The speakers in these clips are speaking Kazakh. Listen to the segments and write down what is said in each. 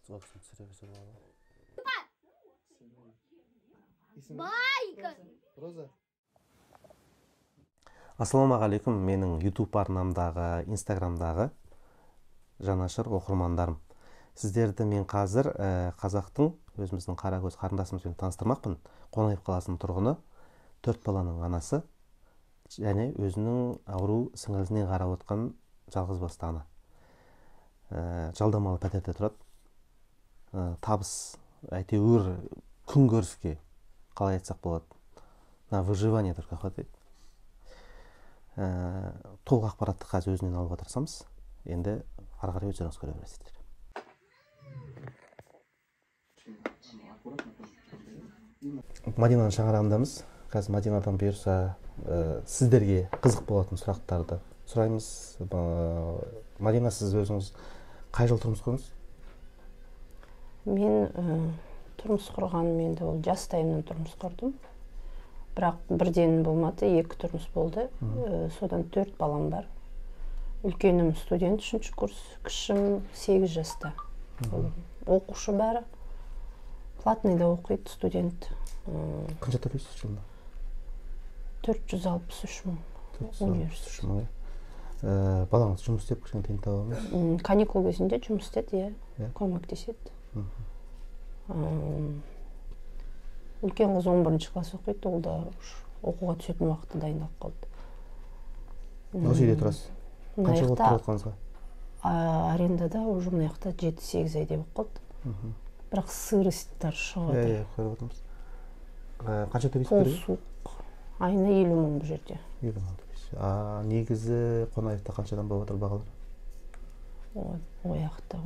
Собственно, түсіре болады. Байка! Роза. Ассалаумағалейкум, менің YouTube арнамдағы, Instagramдағы жанашыр оқырмандарым. Сіздерді мен қазір қазақтың, өзіміздің қаракөз қарындасымызбен таныстырмақпын. Қонаев қаласының тұрғыны, 4 баланың анасы және өзінің ауру сіңілісіне қарап отқан жалғыз басты ана. Жалдамалы пәтерде тұрады. Табыс әйтеуір күн көріске, қалай айтсақ болады, на выживание только хватает. Толық ақпаратты қазір өзінен алуға тырысамыз. Енді ары қарай өздеріңіз көре бересіздер. Мадинаның шаңырағындамыз. Қазір Мадинадан бұйырса сіздерге қызық болатын сұрақтарды сұраймыз. Мадина, сіз өзіңіз қай жыл тұрмыс құрдыңыз? Мен тұрмыс құрғаным енді ол жастайымнан тұрмыс құрдым. Бірақ бірден болмады, 2 тұрмыс болды. Содан 4 балам бар. Үлкенім студент, 3-ші курс, кішім 8 жаста. Оқушы бәрі. Платныйда оқиды студент. Қанша төлейсіз жылына? 463 мың. 463 мың. Балаңыз жұмыс істеп кішкентейін таба алмайсыз? Каникул кезінде жұмыс істеді, көмектеседі. Үлкен қыз 11-ші класс оқиды, ол да оқуға түсетін уақытта дайындалып қалды. Осы үйде тұрасыз? Қанша болып тұрып отқаныңызға? Арендада уже мына жақта 7-8 айдай болып қалды. Бірақ сыросттар шығады. Көріп отырмыз. Қанша төлейсіз? Қол суық. Айына 50 мың бұл жерде. 50 мың төлейсіз. Негізі Қонаевта қаншадан болып отыр бағалар? Ой жақта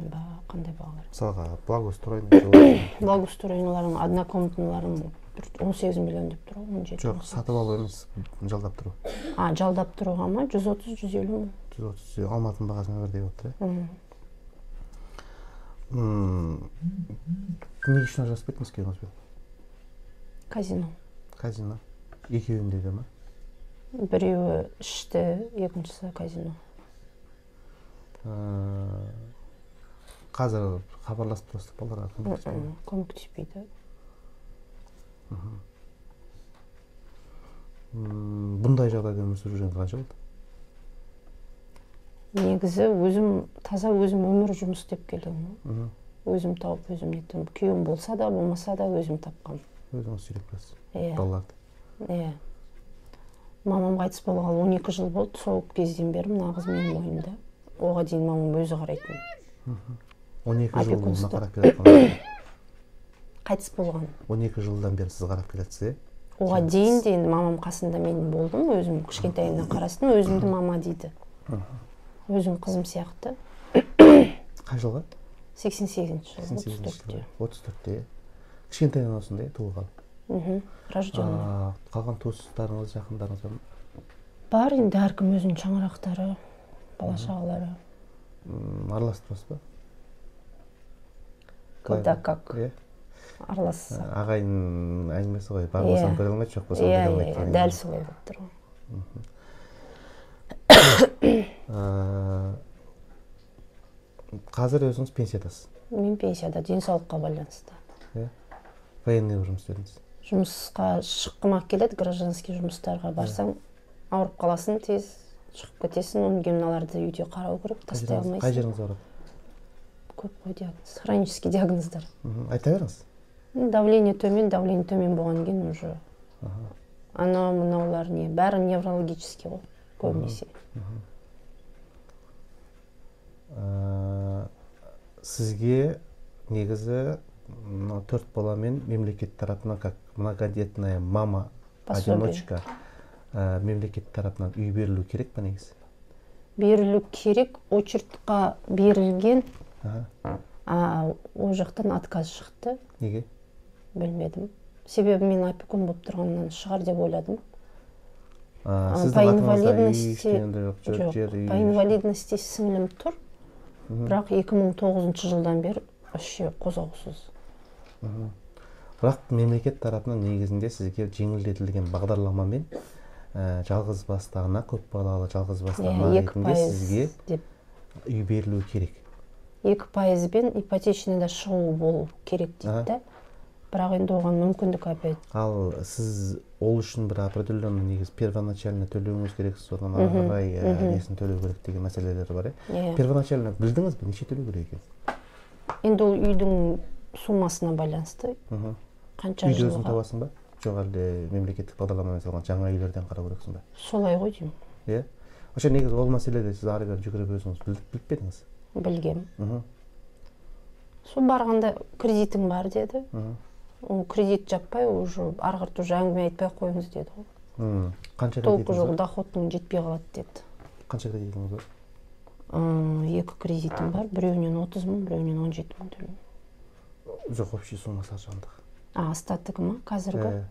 қандай бағалар? Мысалға, благоустроенный. Благоустроенияларың, однокомнатныйларың 18 миллион деп тұру, 17. Жоқ, сатып алу емес, жалдап тұру. Жалдап тұруға ма? 130-150 мың. 130, Алматының бағасына бірдей болып тұр. Не үшін ажырасып кеттіңіз күйеуіңізбен? Казино. Казино. Екеуінде де ма? Біреуі ішті, екіншісі казино. Қазір хабарласып тұрсыз балаларға көмектеспейді. Бұндай жағдайда өмір сүріп жүргеніңіз қанша болды? Негізі өзім өмір жұмыс істеп келдім. Өзім тауып, өзім неттім. Күйеуім болса да, болмаса да өзім тапқам. Өзіңіз сүйреп келесіз? Балаларды? Мамам қайтыс болғалы 12 жыл болды. Сол кезден бері мына қыз менің мойнымда. Оға дейін мамам өзі қарайтын. 12 жыл болғанда қарап келатқан. Қайтыс болған. 12 жылдан бері сіз қарап келатсыз, Оға дейін де мамам қасында мен болдым. Өзім кішкентайымнан қарастым. Өзімді мама дейді. Өзім қызым сияқты. Қай жылға? 88-ші жыл. 34-те. Кішкентайынан осындай туылған. Рожденный. Қалған туыстарыңыз, жақындарыңыз бар, енді әркім өзінің шаңырақтары, бала-шағалары. Араласып тұрасыз ба? Когда как? Араласса. Ағайын әңгімесі ғой, бар болсам көре алмайды, жоқ болсам көре алмайды. Дәл солай болып тұр. Қазір өзіңіз пенсиядасыз? Мен пенсияда, денсаулыққа байланысты. Военный жұмыс істедіңіз? Жұмысқа шыққым келеді, гражданский жұмыстарға барсаң, ауырып қаласың тез, шығып кетесің, оның гимналарды үйде қарау керек, тастай алмайсың. Қай жеріңіз ауырады? Көп қой диагноз, хронический диагноздар. Айта беріңіз. Давление төмен болған кейін уже. Анау мынаулар не, бәрі неврологический ғой, көбінесе. Сізге негізі 4 баламен мемлекет тарапынан, как многодетная мама, одиночка, мемлекет тарапынан үй берілу керек па негізі? Берілу керек, очередьқа берілген, ол жақтан отказ шықты. Неге? Білмедім. Себебі мен опекун болып тұрғаннан шығар деп ойладым. По инвалидности сіңілім тұр, бірақ 2009 жылдан бері вообще қозғаусыз. Бірақ мемлекет тарапынан негізінде сізге жеңілдетілген бағдарламамен жалғыз бастағына, көп балалы жалғыз бастағына ретінде сізге үй берілу керек. 2%-бен ипотечныйда шығу болу керек дейді да. Бірақ енді оған мүмкіндік опять. Ал сіз ол үшін бір определенный негіз первоначально төлеуіңіз керек, содан ары қарай несін төлеу керек деген мәселелер бар, Иә. Первоначально білдіңіз бе, неше төлеу керек екен? Енді ол үйдің суммасына байланысты. Қанша Үйді өзің жылға. табасың ба? Жоқ әлде мемлекеттік бағдарламамен салған жаңа үйлерден қарау керексің ба? Солай ғой деймін. Иә. Вообще негізі ол мәселеде сіз ары бері жүгіріп өзіңіз біліп пе едіңіз? Білгем. Сол барғанда кредитің бар деді. Ол кредит жаппай, уже ары қарата уже әңгіме айтпай қойыңыз деді ғой. Қанша Толық кредитіңіз жоқ бар? доходың жетпей қалады деді. Қанша кредитіңіз бар? 2 кредитім бар, біреуінен 30 мың, біреуінен 17 мың төлеймін. Жоқ, общий суммасы қаншалықты? Остатығы ма? Қазіргі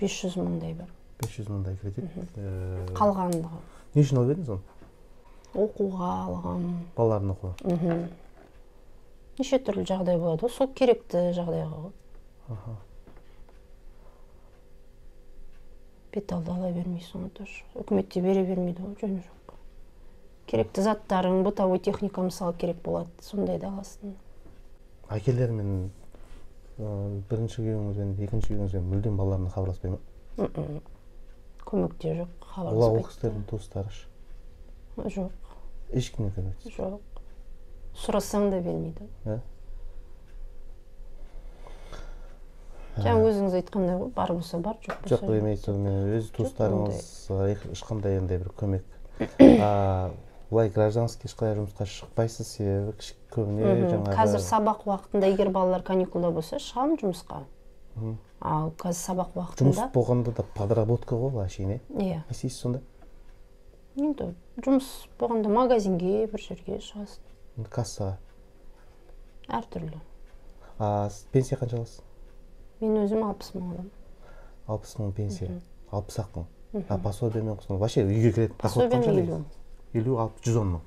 500 мыңдай бар. 500 мыңдай кредит. Қалғандығы. Не үшін алып едіңіз оны? Оқуға алғам. Балалардың оқуға. Неше түрлі жағдай болады, сол керекті жағдайға ғой. Бет алды ала бермейсің, тоже. Үкіметте бере бермейді ғой, жөні жоқ. Керекті заттарың, бытовой техника мысалы керек болады, сондайды аласың. Әкелермен бірінші күйеуіңізбен, екінші күйеуіңізбен мүлдем балаларына хабарласпай ма? Көмекте жоқ, Олар хабарласпайды. ол кісілердің туыстары. Жоқ, Ешкімге көмектеспейді. жоқ. Сұрасаң да бермейді. Жаңа өзіңіз айтқандай ғой, бар болса бар, жоқ болса Жоқ, демейсіз, өз туыстарыңызға ешқандай андай бір көмек. Бұлай гражданский ешқандай жұмысқа шықпайсыз, себебі көбіне жаңағы... Қазір сабақ уақытында, егер балалар каникулда болса, шығамын жұмысқа. Ал қазір сабақ уақытында... Жұмыс болғанда да подработка ғой, әшейін, Иә. не істейсіз сонда? Енді жұмыс болғанда магазинге, бір жерге шығасың. Кассаға? Әртүрлі. Пенсия қанша аласыз? Мен өзім 60 мың аламын. 60 мың пенсия, 60 мың. Пособиямен қосқанда, вообще үйге келетін доход қанша? Пособием 50. 50, 110 мың.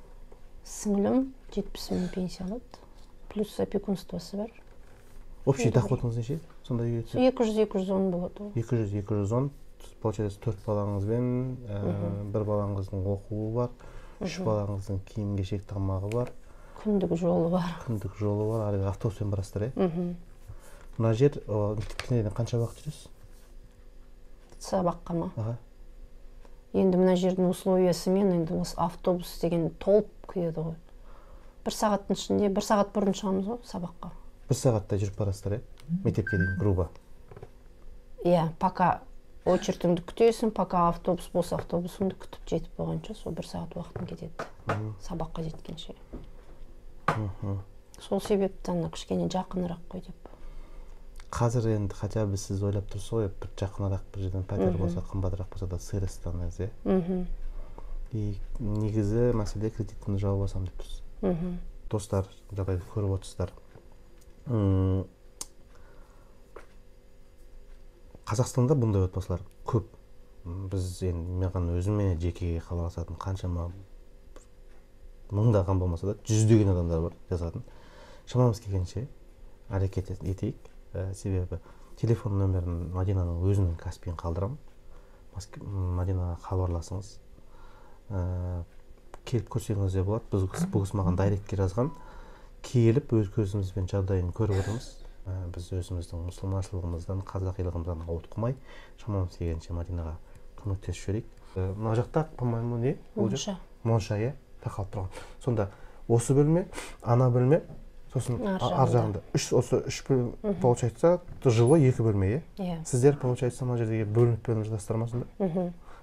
Сіңілім 70 мың пенсия алады. Плюс опекунствосы бар. Общий доходыңыз неше? Сонда үйге түседі? 200-210 болады. 200-210, получается 4 балаңызбен, бір балаңыздың оқуы бар, 3 балаңыздың киім-кешек тамағы бар. Күндік жолы бар. Күндік жолы бар, арғы автобуспен барасыздар, Мына жер мектептен қанша уақыт жүресіз? Сабаққа ма? Енді мына жердің условиясымен енді осы автобус деген толып күйеді ғой. 1 сағаттың ішінде, 1 сағат бұрын шығамыз ғой сабаққа. 1 сағатта жүріп барасыздар, мектепке дейін, грубо. Иә, пока очередіңді күтесің, пока автобус болса автобусыңды күтіп жетіп болғанша, сол 1 сағат уақытың кетеді. Сабаққа жеткенше. Сол себептен кішкене жақынырақ қой деп. Қазір енді хотя бы сіз ойлап тұрсыз ғой, бір жақынырақ бір жерден пәтер болса, қымбатырақ болса да сырыстаңыз, И негізі мәселе кредитімді жауып алсам деп тұрсыз. Достар, жағдайды көріп отырсыздар. Қазақстанда бұндай отбасылар көп. Біз енді маған өзіме жеке қаласатын қаншама мыңдаған болмаса да, жүздеген адамдар бар жазатын. Шамамыз келгенше әрекет етейік. Себебі телефон нөмірін Мадинаның өзінің каспиін қалдырамын. Мадинаға хабарласыңыз. Келіп көрсеңіз де болады. Бұл кісі маған дайректке жазған. Келіп өз көзімізбен жағдайын көріп отырмыз. Біз өзіміздің мұсылманшылығымыздан, қазақилығымыздан ауытқымай, шамамыз келгенше Мадинаға көмектесіп жіберейік. Мына жақта, по-моему, не? Монша. Монша, иә, тақалып тұрған. Сонда осы бөлме, ана бөлме, сосын ар жағында. Осы үш бөлме, получается, жилой 2 бөлме, иә? Сіздер, получается, мына жердегі бөлініп жатасыздар ма сонда?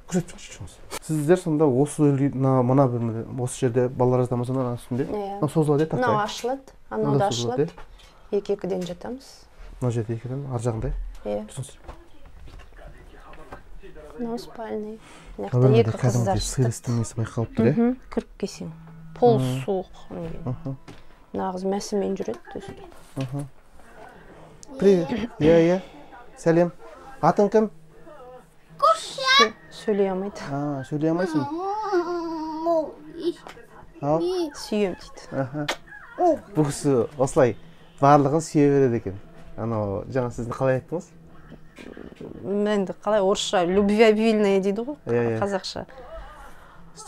Күзетіп шығыңыз. Сіздер сонда осы мына бөлмеде, осы жерде балалар жатамыз ана үстінде? Мына созылады, тақтай? Мынау ашылады, анау да ашылады. 2-2-ден жатамыз. Мына жерде 2-ден, ар жағында? Иә. Мынау спальный. Мына жақта 2 қыздар жатады. Сырыстың несі байқалып тұр, иә? Кіріп келсең. Пол суық. Нағыз мәсімен жүреді төсте. Привет. Иә. Сәлем. Атың кім? Сөйлей алмайды. Сөйлей алмайсың? Сүйем дейді. Бұл кісі осылай барлығын сүйе береді екен. Анау жаңа сізді қалай айттыңыз? Енді қалай орысша любвеобильная дейді ғой, Иә. қазақша.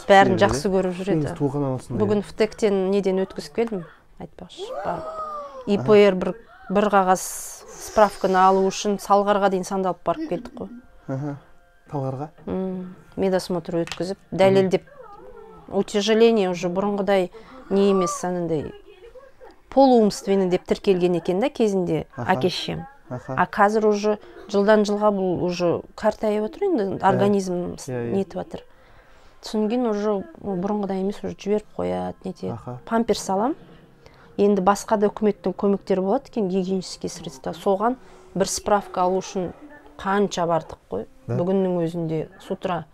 Бәрін жақсы көріп жүреді. Туған анасында. Бүгін ВТЭК-тен неден өткізіп келдім. айтпақшы барып ИПР бір қағаз справканы алу үшін Салғарға дейін сандалып барып келдік қой. Талғарға? Медосмотр өткізіп, дәлелдеп, утяжеление уже бұрынғыдай не емес, санындай полуумственный деп тіркелген екен да кезінде әке-шешем. А қазір уже жылдан жылға бұл уже қартайып отыр, енді организм нетіп отыр. Түсінген уже бұрынғыдай емес, уже жіберіп қояды, нетеді. Памперс алам. Енді басқа да үкіметтің көмектері болады екен, гигиенический средства. Соған бір справка алу үшін қанша бардық қой. Бүгіннің өзінде с утра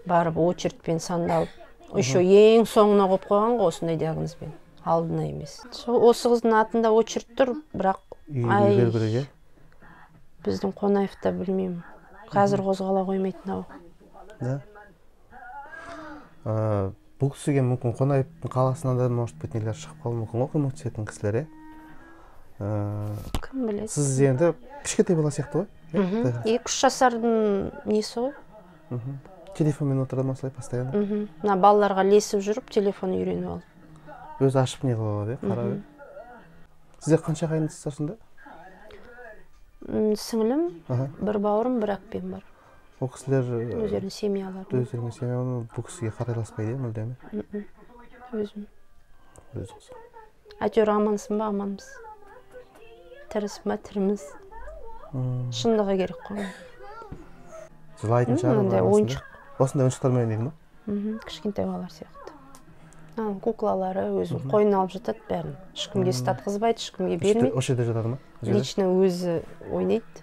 барып очередьпен сандалып, еще ең соңына қойып қойған ғой осындай диагнозбен. Алдына емес. Осы қыздың атында очередь тұр, бірақ біздің Қонаевта білмеймін. Қазір қозғала қоймайтын ау. Бұл кісіге мүмкін Қонаевтың қаласынан да может быть нелер шығып қалуы мүмкін ғой, көмектесетін кісілер, Кім біледі? Сіз енді кішкентай бала сияқты ғой? 2-3 жасардың несі ғой? Телефонмен отырады ма солай постоянно? Мына балаларға лесіп жүріп, телефон үйреніп алды. Өзі ашып не қылады, қарап. Сіздер қанша ағайындысыздар сонда? Сіңілім, бір бауырым, бір әпкем бар. Ол кісілер өздерінің семьялары. Өздерінің семьялары бұл кісіге қарайласпайды, мүлдем? Өзім. Әйтеуір амансың ба, аманбыз. Тіріс ба, тіріміз. Шындығы керек қой. Жылайтын шығар арасында. Осындай ойыншықтармен ойнайды ма? Кішкентай балалар сияқты. Куклалары өзі қойын алып жатады бәрін. Ешкімге статқызбайды, ешкімге бермейді. Осы жерде жатады ма? Лично өзі ойнайды.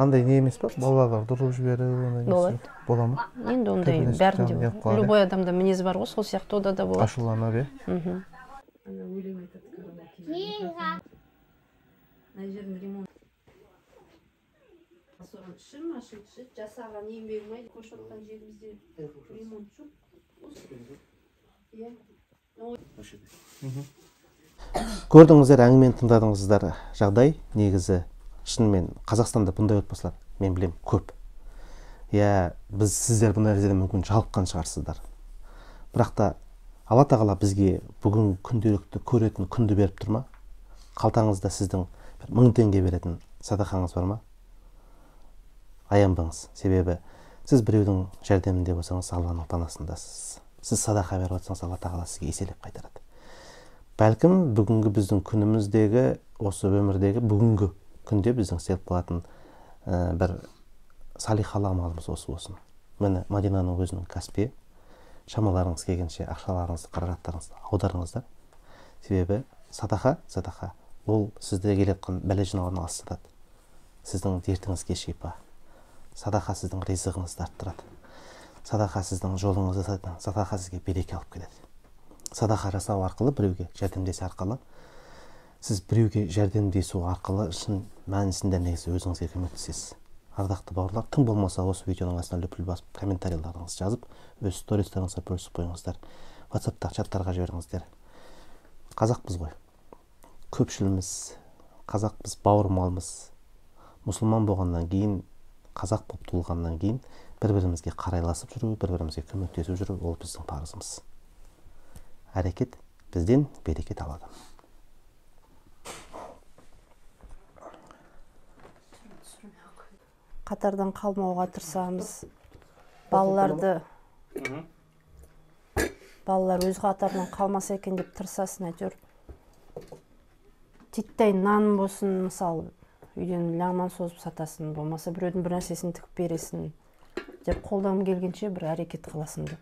Андай не емес па? Балалар дұрып жіберіп? Болады. Бола ма? Енді ондай бәрінде бар. Любой адамда мінез бар ғой, сол сияқты ода да болады. Ашуланып, жасаған еңбегім ай, көшіп отқан жерімізде ремонт жоқ. Көрдіңіздер, әңгімені тыңдадыңыздар. Жағдай негізі шынымен Қазақстанда бұндай отбасылар мен білем көп. Біз сіздер бұндай жерде мүмкін жалыққан шығарсыздар. Бірақ та Алла тағала бізге бүгін күнделікті көретін күнді беріп тұр ма? Қалтаңызда сіздің 1000 теңге беретін садақаңыз бар ма? Аянбаңыз. Себебі сіз біреудің жәрдемінде болсаңыз, Алланың панасындасыз. Сіз садақа беріп отырсаңыз, Алла тағала сізге еселеп қайтарады. Бәлкім бүгінгі біздің күніміздегі, осы өмірдегі бүгінгі күнде біздің істеліп қалатын бір салихалы амалымыз осы болсын. Міне Мадинаның өзінің кәсіпі, шамаларыңыз келгенше ақшаларыңызды, қаражаттарыңызды аударыңыздар. Себебі садақа, ол сізде келеткен бәле жинауын алыстатады. Сіздің дертіңізге шипа. Садақа сіздің ризығыңызды арттырады. Садақа сіздің жолыңызды сатады. Садақа сізге береке алып келеді. Садақа жасау арқылы, біреуге жәрдемдесу арқылы, сіз біреуге жәрдемдесу арқылы шын мәнісінде негізі өзіңізге көмектесесіз. Ардақты бауырлар, тым болмаса осы видеоның астына лүпіл басып, комментарийлеріңізді жазып, өз стористарыңызға бөлісіп қойыңыздар. WhatsApp-та чаттарға жіберіңіздер. Қазақпыз ғой. Көпшіліміз қазақпыз, бауырмалмыз. Мұсылман болғаннан кейін, қазақ болып туылғаннан кейін бір-бірімізге қарайласып жүру, бір-бірімізге көмектесіп жүру, ол біздің парызымыз. Әрекет бізден, берекет алады. Қатардан қалмауға тырысамыз. Балалар өз қатарынан қалмаса екен деп тырысасын, әйтеуір. Титтей нан болсын, мысалы, үйден лағман созып сатасын, болмаса біреудің бір нәрсесін тігіп бересін деп қолдан келгенше бір әрекет қыласыңды.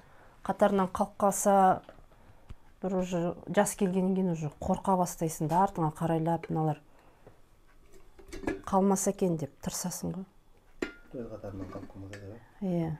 Қатарынан қалып қалса, бір уже жас келгеннен кейін уже қорқа бастайсың да, артыңа қарайлап, мыналар қалмаса екен деп тырысасың ғой. Өз қатарынан қалып қалмаса деп. Иә.